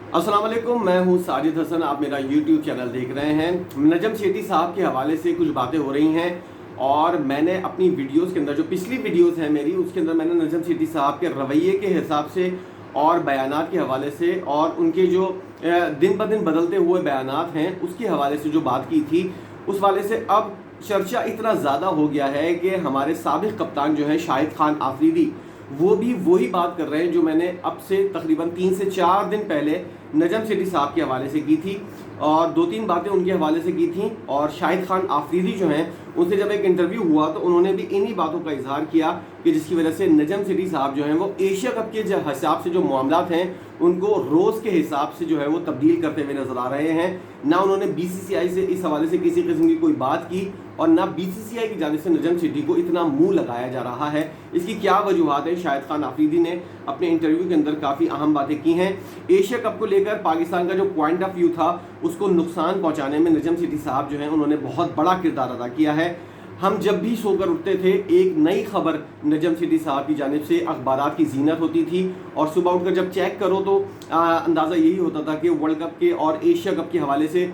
अस्सलाम वालेकुम, मैं हूं साजिद हसन। आप मेरा यूट्यूब चैनल देख रहे हैं। नजम सेठी साहब के हवाले से कुछ बातें हो रही हैं और मैंने अपनी वीडियोस के अंदर, जो पिछली वीडियोस हैं मेरी, उसके अंदर मैंने नजम सेठी साहब के रवैये के हिसाब से और बयानात के हवाले से और उनके जो दिन ब दिन बदलते हुए बयानात हैं उसके हवाले से जो बात की थी, उस वाले से अब चर्चा इतना ज़्यादा हो गया है कि हमारे साबिक़ कप्तान जो हैं शाहिद खान आफरीदी, वो भी वही बात कर रहे हैं जो मैंने अब से तकरीबन 3 से 4 दिन पहले नजम सेठी साहब के हवाले से की थी और 2-3 बातें उनके हवाले से की थी। और शाहिद खान आफरीदी जो हैं, उनसे जब एक इंटरव्यू हुआ तो उन्होंने भी इन्हीं बातों का इजहार किया कि जिसकी वजह से नजम सेठी साहब जो हैं वो एशिया कप के हिसाब से जो मामलात हैं उनको रोज़ के हिसाब से जो है वो तब्दील करते हुए नजर आ रहे हैं। ना उन्होंने बीसीसीआई से इस हवाले से किसी किस्म की कोई बात की और ना बीसीसीआई की जानिब से नजम सेठी को इतना मुंह लगाया जा रहा है। इसकी क्या वजूहत है? शाहिद खान आफरीदी ने अपने इंटरव्यू के अंदर काफ़ी अहम बातें की हैं। एशिया कप को लेकर पाकिस्तान का जो पॉइंट ऑफ व्यू था उसको नुकसान पहुंचाने में नजम सेठी साहब जो हैं उन्होंने बहुत बड़ा किरदार अदा किया है। हम जब भी सोकर उठते थे, एक नई खबर नजम सेठी साहब की जानिब से अखबारात की जीनत होती थी और सुबह उठकर जब चेक करो तो अंदाज़ा यही होता था कि वर्ल्ड कप के और एशिया कप के हवाले से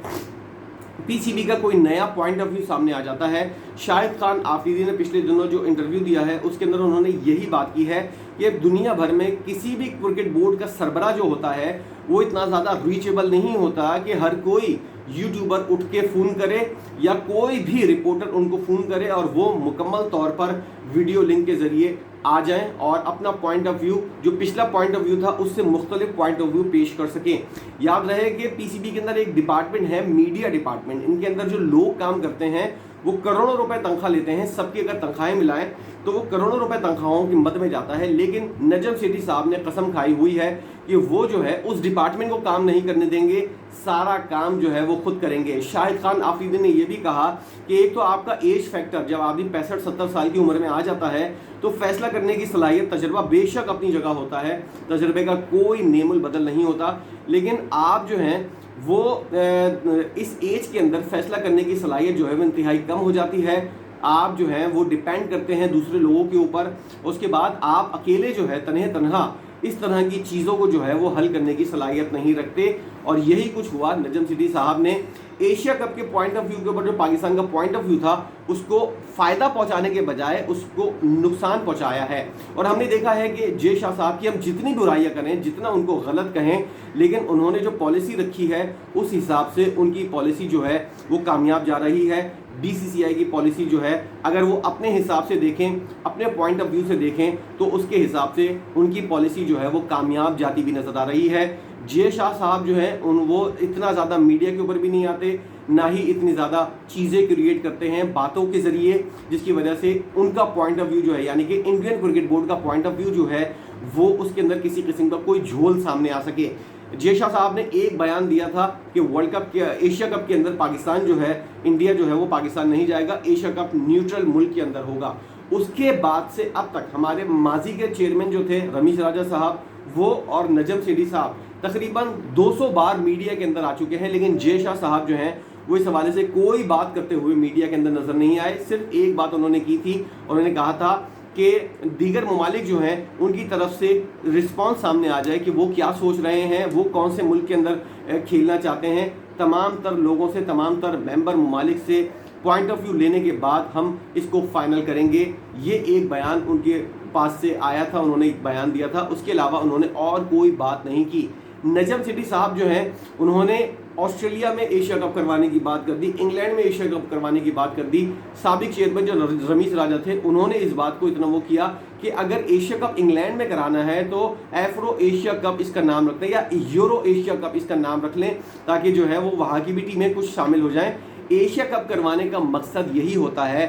पीसीबी का कोई नया पॉइंट ऑफ व्यू सामने आ जाता है। शाहिद खान आफरीदी ने पिछले दिनों जो इंटरव्यू दिया है उसके अंदर उन्होंने यही बात की है कि दुनिया भर में किसी भी क्रिकेट बोर्ड का सरबरा जो होता है वो इतना ज़्यादा रीचेबल नहीं होता कि हर कोई यूट्यूबर उठ के फ़ोन करे या कोई भी रिपोर्टर उनको फ़ोन करे और वो मुकम्मल तौर पर वीडियो लिंक के ज़रिए आ जाएं और अपना पॉइंट ऑफ व्यू, जो पिछला पॉइंट ऑफ व्यू था उससे मुख्तलिफ पॉइंट ऑफ व्यू पेश कर सकें। याद रहे कि पीसीबी के अंदर एक डिपार्टमेंट है, मीडिया डिपार्टमेंट। इनके अंदर जो लोग काम करते हैं वो करोड़ों रुपए तनख्वाह लेते हैं। सबकी अगर तनख्वाहें मिलाएं तो वो करोड़ों रुपए तनख्वाहों की मद में जाता है। लेकिन नजम सेठी साहब ने कसम खाई हुई है कि वो जो है उस डिपार्टमेंट को काम नहीं करने देंगे, सारा काम जो है वो खुद करेंगे। शाहिद खान आफरीदी ने यह भी कहा कि एक तो आपका एज फैक्टर, जब आदमी 65-70 साल की उम्र में आ जाता है तो फैसला करने की सलाहियत, तजर्बा बेशक अपनी जगह होता है, तजर्बे का कोई नेमुल बदल नहीं होता, लेकिन आप जो हैं वो इस एज के अंदर फैसला करने की सलाहियत जो है वो इंतहाई कम हो जाती है। आप जो हैं वो डिपेंड करते हैं दूसरे लोगों के ऊपर। उसके बाद आप अकेले जो है तन्हे तन्हा इस तरह की चीज़ों को जो है वो हल करने की सलाहियत नहीं रखते। और यही कुछ हुआ। नजम सेठी साहब ने एशिया कप के पॉइंट ऑफ व्यू के ऊपर जो पाकिस्तान का पॉइंट ऑफ व्यू था उसको फ़ायदा पहुंचाने के बजाय उसको नुकसान पहुंचाया है। और हमने देखा है कि जे शाह साहब की हम जितनी बुराइयां करें, जितना उनको गलत कहें, लेकिन उन्होंने जो पॉलिसी रखी है उस हिसाब से उनकी पॉलिसी जो है वो कामयाब जा रही है। बीसीसीआई की पॉलिसी जो है अगर वो अपने हिसाब से देखें, अपने पॉइंट ऑफ व्यू से देखें तो उसके हिसाब से उनकी पॉलिसी जो है वो कामयाब जाती भी नजर आ रही है। जे शाह साहब जो हैं वो इतना ज़्यादा मीडिया के ऊपर भी नहीं आते, ना ही इतनी ज़्यादा चीज़ें क्रिएट करते हैं बातों के ज़रिए, जिसकी वजह से उनका पॉइंट ऑफ व्यू जो है, यानी कि इंडियन क्रिकेट बोर्ड का पॉइंट ऑफ व्यू जो है वो उसके अंदर किसी किस्म का कोई झोल सामने आ सके। जे शाह साहब ने एक बयान दिया था कि वर्ल्ड कप के, एशिया कप के अंदर पाकिस्तान जो है, इंडिया जो है वो पाकिस्तान नहीं जाएगा, एशिया कप न्यूट्रल मुल्क के अंदर होगा। उसके बाद से अब तक हमारे माजी के चेयरमैन जो थे रमीश राजा साहब, वो और नजम सेठी साहब तकरीबन 200 बार मीडिया के अंदर आ चुके हैं, लेकिन जे शाह साहब जो हैं वो इस हवाले से कोई बात करते हुए मीडिया के अंदर नजर नहीं आए। सिर्फ एक बात उन्होंने की थी, उन्होंने कहा था कि दीगर ममालिक जो हैं उनकी तरफ से रिस्पांस सामने आ जाए कि वो क्या सोच रहे हैं, वो कौन से मुल्क के अंदर खेलना चाहते हैं। तमाम तर लोगों से, तमाम तर मेंबर ममालिक से पॉइंट ऑफ व्यू लेने के बाद हम इसको फाइनल करेंगे। ये एक बयान उनके पास से आया था, उन्होंने एक बयान दिया था, उसके अलावा उन्होंने और कोई बात नहीं की। नजम सेठी साहब जो हैं उन्होंने ऑस्ट्रेलिया में एशिया कप करवाने की बात कर दी, इंग्लैंड में एशिया कप करवाने की बात कर दी। साबिक चेयरमैन जो रमीश राजा थे उन्होंने इस बात को इतना वो किया कि अगर एशिया कप इंग्लैंड में कराना है तो एफ्रो एशिया कप इसका नाम रख लें या यूरो एशिया कप इसका नाम रख लें, ताकि जो है वो वहाँ की भी टीमें कुछ शामिल हो जाएं। एशिया कप करवाने का मकसद यही होता है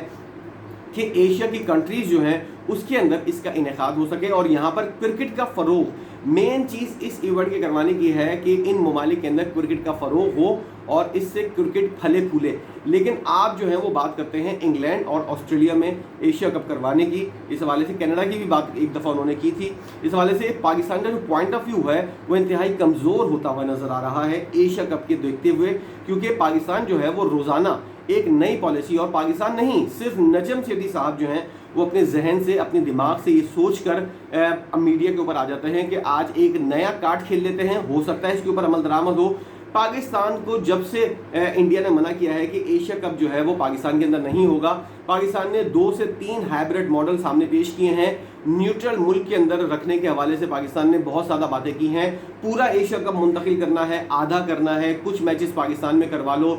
कि एशिया की कंट्रीज़ जो हैं उसके अंदर इसका इनेकाद हो सके और यहाँ पर क्रिकेट का फ़रोग, मेन चीज़ इस इवेंट के करवाने की है कि इन ममालिक के अंदर क्रिकेट का फ़रोग हो और इससे क्रिकेट फले फूले। लेकिन आप जो है वो बात करते हैं इंग्लैंड और ऑस्ट्रेलिया में एशिया कप करवाने की। इस हवाले से कनाडा की भी बात एक दफ़ा उन्होंने की थी। इस हवाले से पाकिस्तान का जो पॉइंट ऑफ व्यू है वो इंतहाई कमज़ोर होता हुआ नज़र आ रहा है एशिया कप के देखते हुए, क्योंकि पाकिस्तान जो है वो रोज़ाना एक नई पॉलिसी, और पाकिस्तान नहीं सिर्फ नजम सेठी साहब जो हैं वो अपने जहन से, अपने दिमाग से ये सोच कर मीडिया के ऊपर आ जाते हैं कि आज एक नया कार्ड खेल लेते हैं, हो सकता है इसके ऊपर अमल दरामद हो। पाकिस्तान को जब से इंडिया ने मना किया है कि एशिया कप जो है वो पाकिस्तान के अंदर नहीं होगा, पाकिस्तान ने 2 से 3 हाइब्रिड मॉडल सामने पेश किए हैं। न्यूट्रल मुल्क के अंदर रखने के हवाले से पाकिस्तान ने बहुत ज़्यादा बातें की हैं। पूरा एशिया कप मुंतकिल करना है, आधा करना है, कुछ मैचेस पाकिस्तान में करवा लो,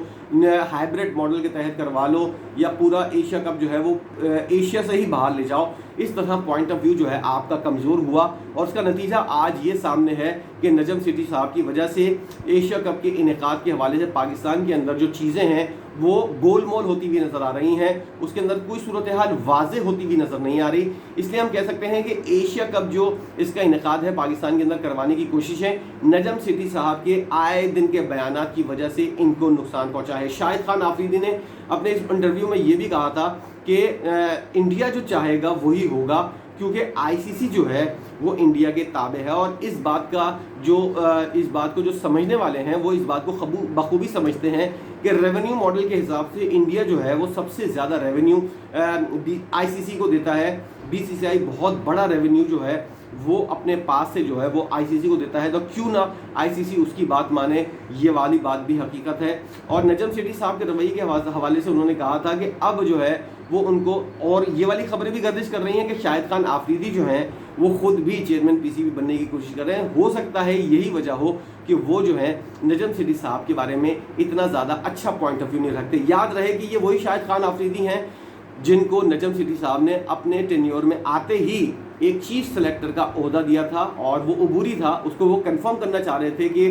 हाइब्रिड मॉडल के तहत करवा लो, या पूरा एशिया कप जो है वो एशिया से ही बाहर ले जाओ। इस तरह पॉइंट ऑफ व्यू जो है आपका कमज़ोर हुआ और उसका नतीजा आज ये सामने है कि नजम सेठी साहब की वजह से एशिया कप के इनेकाद के हवाले से पाकिस्तान के अंदर जो चीज़ें हैं वो गोलमोल होती हुई नज़र आ रही हैं, उसके अंदर कोई सूरत हाल वाज़ेह होती हुई नज़र नहीं आ रही। इसलिए हम कह सकते हैं कि एशिया कप जो इसका इनेकाद है पाकिस्तान के अंदर करवाने की कोशिशें नजम सेठी साहब के आए दिन के बयानात की वजह से इनको नुकसान पहुँचा है। शाहिद खान आफरीदी ने अपने इस इंटरव्यू में ये भी कहा था कि इंडिया जो चाहेगा वही होगा, क्योंकि आईसीसी जो है वो इंडिया के ताबे है। और इस बात को जो समझने वाले हैं वो इस बात को बखूबी समझते हैं कि रेवेन्यू मॉडल के हिसाब से इंडिया जो है वो सबसे ज़्यादा रेवेन्यू आईसीसी को देता है। बीसीसीआई बहुत बड़ा रेवेन्यू जो है वो अपने पास से जो है वो आईसीसी को देता है, तो क्यों ना आईसीसी उसकी बात माने, ये वाली बात भी हकीकत है। और नजम सेठी साहब के रवैये के हवाले से उन्होंने कहा था कि अब जो है वो उनको, और ये वाली खबरें भी गर्दिश कर रही हैं कि शाहिद खान आफरीदी जो हैं वो खुद भी चेयरमैन पीसीबी बनने की कोशिश कर रहे हैं। हो सकता है यही वजह हो कि वो जो है नजम सेठी साहब के बारे में इतना ज़्यादा अच्छा पॉइंट ऑफ व्यू नहीं रखते। याद रहे कि ये वही शाहिद खान आफरीदी हैं जिनको नजम सेठी साहब ने अपने टेन्योर में आते ही एक चीफ सेलेक्टर का ओहदा दिया था और वो अबूरी था, उसको वो कंफर्म करना चाह रहे थे कि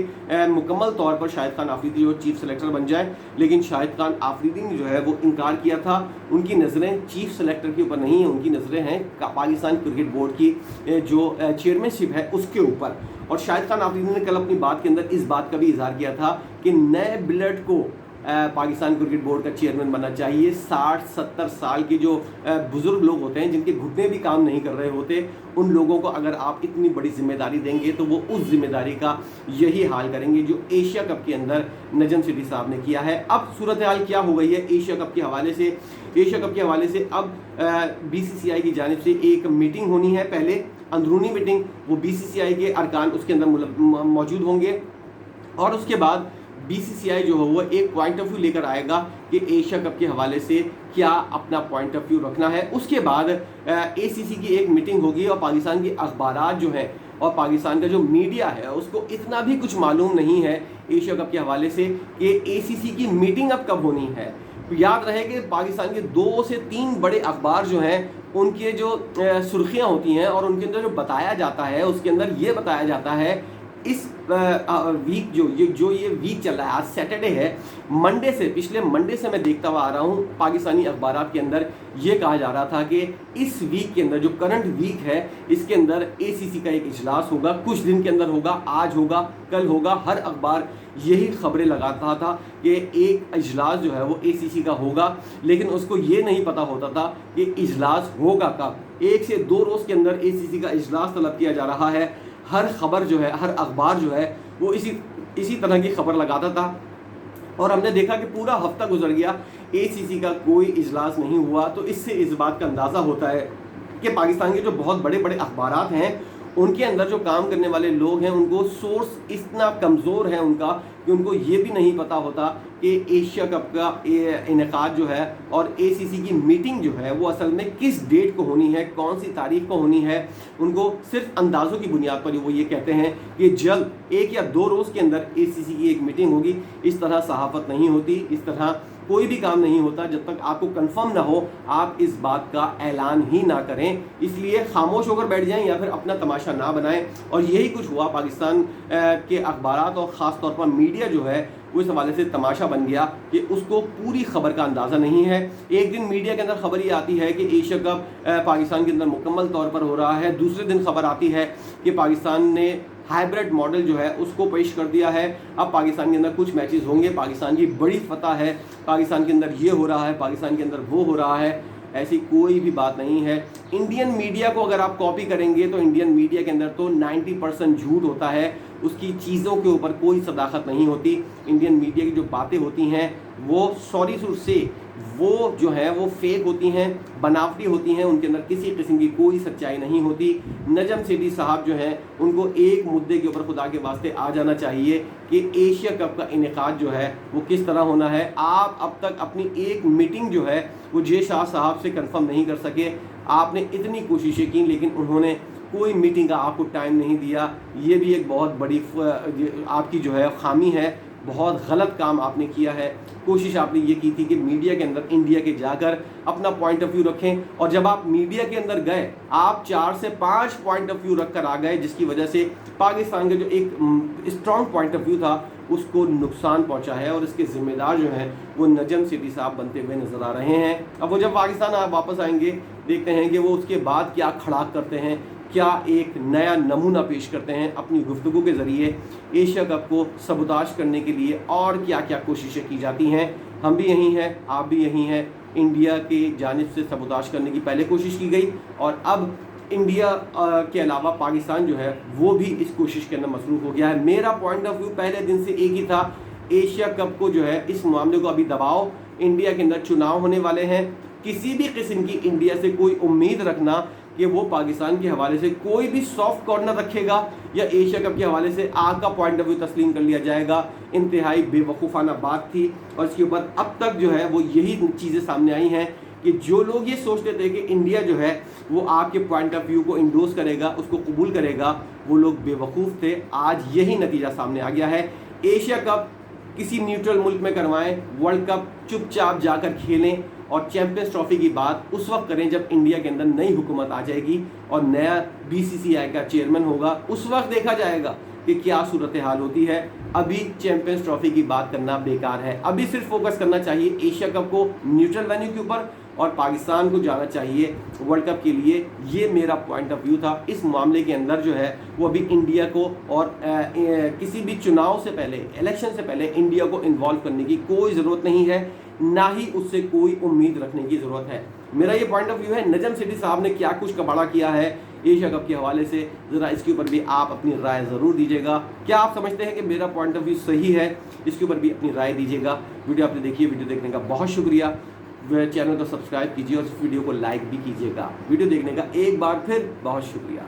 मुकम्मल तौर पर शाहिद खान आफरीदी जो चीफ सेलेक्टर बन जाए, लेकिन शाहिद खान आफरीदी ने जो है वो इनकार किया था। उनकी नज़रें चीफ सेलेक्टर के ऊपर नहीं हैं, उनकी नज़रें हैं पाकिस्तान क्रिकेट बोर्ड की जो चेयरमैनशिप है उसके ऊपर। और शाहिद खान आफरीदी ने कल अपनी बात के अंदर इस बात का भी इजहार किया था कि नए ब्लड को पाकिस्तान क्रिकेट बोर्ड का चेयरमैन बनना चाहिए। 60-70 साल के जो बुज़ुर्ग लोग होते हैं जिनके घुटने भी काम नहीं कर रहे होते, उन लोगों को अगर आप इतनी बड़ी जिम्मेदारी देंगे तो वो उस जिम्मेदारी का यही हाल करेंगे जो एशिया कप के अंदर नजम सेठी साहब ने किया है। अब सूरत हाल क्या हो गई है एशिया कप के हवाले से? एशिया कप के हवाले से अब बीसीसीआई की जानिब से एक मीटिंग होनी है, पहले अंदरूनी मीटिंग, वो बीसीसीआई के अरकान उसके अंदर मौजूद होंगे और उसके बाद बीसीसीआई जो है वो एक पॉइंट ऑफ व्यू लेकर आएगा कि एशिया कप के हवाले से क्या अपना पॉइंट ऑफ व्यू रखना है। उसके बाद एसीसी की एक मीटिंग होगी और पाकिस्तान के अखबारात जो हैं और पाकिस्तान का जो मीडिया है उसको इतना भी कुछ मालूम नहीं है एशिया कप के हवाले से कि एसीसी की मीटिंग अब कब होनी है। याद रहे कि पाकिस्तान के 2 से 3 बड़े अखबार जो हैं उनके जो सुर्खियाँ होती हैं और उनके अंदर जो बताया जाता है उसके अंदर ये बताया जाता है इस वीक जो ये वीक चल रहा है, आज सैटरडे है, मंडे से, पिछले मंडे से मैं देखता हुआ आ रहा हूँ पाकिस्तानी अखबारात के अंदर ये कहा जा रहा था कि इस वीक के अंदर जो करंट वीक है इसके अंदर एसीसी का एक इजलास होगा, कुछ दिन के अंदर होगा, आज होगा, कल होगा। हर अखबार यही खबरें लगाता था कि एक इजलास जो है वो एसीसी का होगा, लेकिन उसको ये नहीं पता होता था कि इजलास होगा कब। 1 से 2 रोज़ के अंदर एसीसी का इजलास तलब किया जा रहा है। हर खबर जो है, हर अखबार जो है वो इसी तरह की खबर लगाता था और हमने देखा कि पूरा हफ्ता गुजर गया, एसीसी का कोई इजलास नहीं हुआ। तो इससे इस बात का अंदाज़ा होता है कि पाकिस्तान के जो बहुत बड़े बड़े अखबारात हैं उनके अंदर जो काम करने वाले लोग हैं उनको सोर्स इतना कमज़ोर है उनका कि उनको ये भी नहीं पता होता कि एशिया कप का इनेकाद जो है और एसीसी की मीटिंग जो है वो असल में किस डेट को होनी है, कौन सी तारीख को होनी है। उनको सिर्फ अंदाज़ों की बुनियाद पर वो ये कहते हैं कि जल्द 1 या 2 रोज़ के अंदर एसीसी की एक मीटिंग होगी। इस तरह सहाफ़त नहीं होती, इस तरह कोई भी काम नहीं होता जब तक आपको कंफर्म ना हो आप इस बात का ऐलान ही ना करें। इसलिए खामोश होकर बैठ जाएं या फिर अपना तमाशा ना बनाएं। और यही कुछ हुआ, पाकिस्तान के अखबारात और ख़ास तौर पर मीडिया जो है वो इस हवाले से तमाशा बन गया कि उसको पूरी खबर का अंदाज़ा नहीं है। एक दिन मीडिया के अंदर खबर ये आती है कि एशिया कप पाकिस्तान के अंदर मुकम्मल तौर पर हो रहा है, दूसरे दिन खबर आती है कि पाकिस्तान ने हाइब्रिड मॉडल जो है उसको पेश कर दिया है। अब पाकिस्तान के अंदर कुछ मैचेस होंगे, पाकिस्तान की बड़ी फतह है, पाकिस्तान के अंदर ये हो रहा है, पाकिस्तान के अंदर वो हो रहा है। ऐसी कोई भी बात नहीं है। इंडियन मीडिया को अगर आप कॉपी करेंगे तो इंडियन मीडिया के अंदर तो 90% झूठ होता है, उसकी चीज़ों के ऊपर कोई सदाकत नहीं होती। इंडियन मीडिया की जो बातें होती हैं वो सॉरी टू से वो जो है वो फेक होती हैं, बनावटी होती हैं, उनके अंदर किसी किस्म की कोई सच्चाई नहीं होती। नजम सेठी साहब जो हैं उनको एक मुद्दे के ऊपर खुदा के वास्ते आ जाना चाहिए कि एशिया कप का इनेकाद जो है वो किस तरह होना है। आप अब तक अपनी एक मीटिंग जो है वो जे शाह साहब से कंफर्म नहीं कर सके। आपने इतनी कोशिशें की लेकिन उन्होंने कोई मीटिंग का आपको टाइम नहीं दिया। ये भी एक बहुत बड़ी आपकी जो है खामी है, बहुत गलत काम आपने किया है। कोशिश आपने ये की थी कि मीडिया के अंदर इंडिया के जाकर अपना पॉइंट ऑफ व्यू रखें, और जब आप मीडिया के अंदर गए आप 4 से 5 पॉइंट ऑफ व्यू रख कर आ गए, जिसकी वजह से पाकिस्तान का जो एक स्ट्रॉन्ग पॉइंट ऑफ व्यू था उसको नुकसान पहुंचा है, और इसके ज़िम्मेदार जो हैं वो नजम सेठी साहब बनते हुए नज़र आ रहे हैं। अब वो जब पाकिस्तान वापस आएंगे देखते हैं कि वो उसके बाद क्या खड़ाक करते हैं, क्या एक नया नमूना पेश करते हैं अपनी गुफ्तगू के ज़रिए एशिया कप को सबुताश करने के लिए, और क्या क्या कोशिशें की जाती हैं। हम भी यहीं हैं, आप भी यहीं हैं। इंडिया की जानिब से सबुताश करने की पहले कोशिश की गई, और अब इंडिया के अलावा पाकिस्तान जो है वो भी इस कोशिश के अंदर मसरूफ़ हो गया है। मेरा पॉइंट ऑफ व्यू पहले दिन से एक ही था, एशिया कप को जो है इस मामले को अभी दबाओ। इंडिया के अंदर चुनाव होने वाले हैं, किसी भी किस्म की इंडिया से कोई उम्मीद रखना कि वो पाकिस्तान के हवाले से कोई भी सॉफ्ट कॉर्नर रखेगा या एशिया कप के हवाले से आग का पॉइंट ऑफ व्यू तस्लीम कर लिया जाएगा, इंतहाई बेवकूफ़ाना बात थी। और इसके ऊपर अब तक जो है वो यही चीज़ें सामने आई हैं कि जो लोग ये सोचते थे कि इंडिया जो है वो आपके पॉइंट ऑफ व्यू को इंडोर्स करेगा, उसको कबूल करेगा, वो लोग बेवकूफ़ थे। आज यही नतीजा सामने आ गया है। एशिया कप किसी न्यूट्रल मुल्क में करवाएं, वर्ल्ड कप चुपचाप जाकर खेलें, और चैंपियंस ट्रॉफी की बात उस वक्त करें जब इंडिया के अंदर नई हुकूमत आ जाएगी और नया BCCI का चेयरमैन होगा। उस वक्त देखा जाएगा कि क्या सूरत हाल होती है। अभी चैंपियंस ट्रॉफी की बात करना बेकार है। अभी सिर्फ फोकस करना चाहिए एशिया कप को न्यूट्रल वेन्यू के ऊपर, और पाकिस्तान को जाना चाहिए वर्ल्ड कप के लिए। ये मेरा पॉइंट ऑफ व्यू था। इस मामले के अंदर जो है वो अभी इंडिया को और किसी भी चुनाव से पहले, इलेक्शन से पहले इंडिया को इन्वॉल्व करने की कोई ज़रूरत नहीं है, ना ही उससे कोई उम्मीद रखने की ज़रूरत है। मेरा ये पॉइंट ऑफ व्यू है। नजम सेठी साहब ने क्या कुछ कबाड़ा किया है एशिया कप के हवाले से, ज़रा इसके ऊपर भी आप अपनी राय ज़रूर दीजिएगा। क्या आप समझते हैं कि मेरा पॉइंट ऑफ व्यू सही है? इसके ऊपर भी अपनी राय दीजिएगा। वीडियो आपने देखी है, वीडियो देखने का बहुत शुक्रिया। चैनल को सब्सक्राइब कीजिए और इस वीडियो को लाइक भी कीजिएगा। वीडियो देखने का एक बार फिर बहुत शुक्रिया।